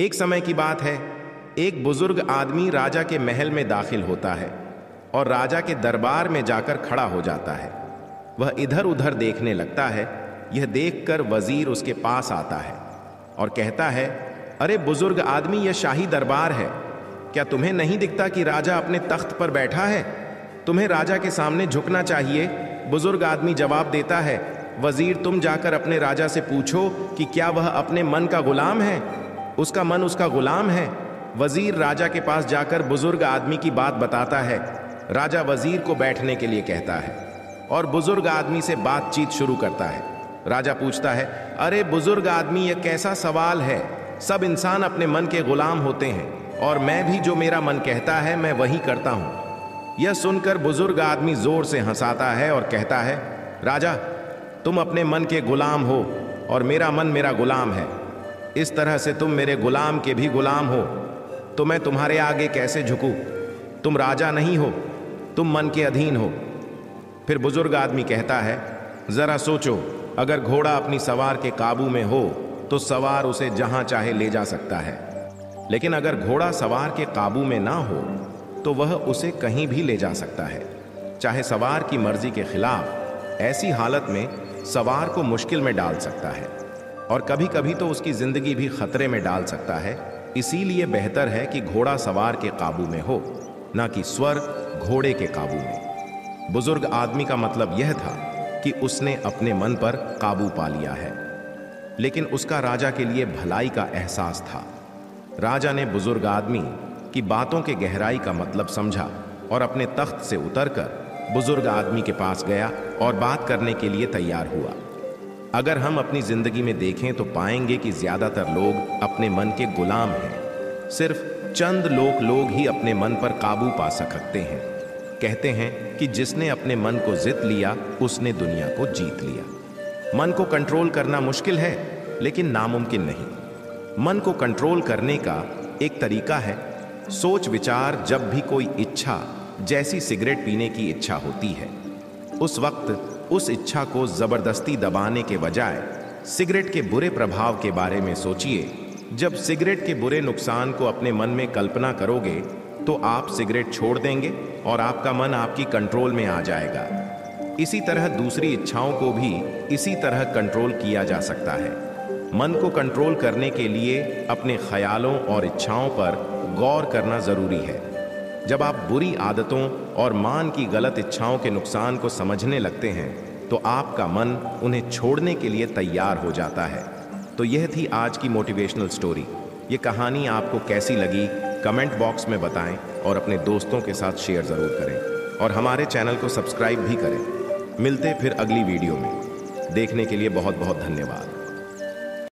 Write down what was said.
एक समय की बात है, एक बुजुर्ग आदमी राजा के महल में दाखिल होता है और राजा के दरबार में जाकर खड़ा हो जाता है। वह इधर उधर देखने लगता है। यह देखकर वजीर उसके पास आता है और कहता है, अरे बुजुर्ग आदमी, यह शाही दरबार है। क्या तुम्हें नहीं दिखता कि राजा अपने तख्त पर बैठा है? तुम्हें राजा के सामने झुकना चाहिए। बुजुर्ग आदमी जवाब देता है, वजीर, तुम जाकर अपने राजा से पूछो कि क्या वह अपने मन का गुलाम है। उसका मन उसका गुलाम है। वजीर राजा के पास जाकर बुजुर्ग आदमी की बात बताता है। राजा वजीर को बैठने के लिए कहता है और बुजुर्ग आदमी से बातचीत शुरू करता है। राजा पूछता है, अरे बुजुर्ग आदमी, यह कैसा सवाल है? सब इंसान अपने मन के गुलाम होते हैं और मैं भी जो मेरा मन कहता है मैं वही करता हूं। यह सुनकर बुजुर्ग आदमी जोर से हंसाता है और कहता है, राजा, तुम अपने मन के गुलाम हो और मेरा मन मेरा गुलाम है। इस तरह से तुम मेरे गुलाम के भी गुलाम हो, तो मैं तुम्हारे आगे कैसे झुकूं? तुम राजा नहीं हो, तुम मन के अधीन हो। फिर बुजुर्ग आदमी कहता है, जरा सोचो, अगर घोड़ा अपनी सवार के काबू में हो तो सवार उसे जहां चाहे ले जा सकता है, लेकिन अगर घोड़ा सवार के काबू में ना हो तो वह उसे कहीं भी ले जा सकता है, चाहे सवार की मर्जी के खिलाफ। ऐसी हालत में सवार को मुश्किल में डाल सकता है और कभी कभी तो उसकी जिंदगी भी खतरे में डाल सकता है। इसीलिए बेहतर है कि घोड़ा सवार के काबू में हो, ना कि स्वर घोड़े के काबू में। बुजुर्ग आदमी का मतलब यह था कि उसने अपने मन पर काबू पा लिया है, लेकिन उसका राजा के लिए भलाई का एहसास था। राजा ने बुजुर्ग आदमी की बातों के गहराई का मतलब समझा और अपने तख्त से उतरकर बुजुर्ग आदमी के पास गया और बात करने के लिए तैयार हुआ। अगर हम अपनी जिंदगी में देखें तो पाएंगे कि ज्यादातर लोग अपने मन के गुलाम हैं। सिर्फ चंद लोग ही अपने मन पर काबू पा सकते हैं। कहते हैं कि जिसने अपने मन को जीत लिया उसने दुनिया को जीत लिया। मन को कंट्रोल करना मुश्किल है, लेकिन नामुमकिन नहीं। मन को कंट्रोल करने का एक तरीका है सोच विचार। जब भी कोई इच्छा, जैसी सिगरेट पीने की इच्छा होती है, उस वक्त उस इच्छा को जबरदस्ती दबाने के बजाय सिगरेट के बुरे प्रभाव के बारे में सोचिए। जब सिगरेट के बुरे नुकसान को अपने मन में कल्पना करोगे तो आप सिगरेट छोड़ देंगे और आपका मन आपकी कंट्रोल में आ जाएगा। इसी तरह दूसरी इच्छाओं को भी इसी तरह कंट्रोल किया जा सकता है। मन को कंट्रोल करने के लिए अपने ख्यालों और इच्छाओं पर गौर करना जरूरी है। जब आप बुरी आदतों और मान की गलत इच्छाओं के नुकसान को समझने लगते हैं तो आपका मन उन्हें छोड़ने के लिए तैयार हो जाता है। तो यह थी आज की मोटिवेशनल स्टोरी। ये कहानी आपको कैसी लगी कमेंट बॉक्स में बताएं और अपने दोस्तों के साथ शेयर ज़रूर करें और हमारे चैनल को सब्सक्राइब भी करें। मिलते फिर अगली वीडियो में। देखने के लिए बहुत बहुत धन्यवाद।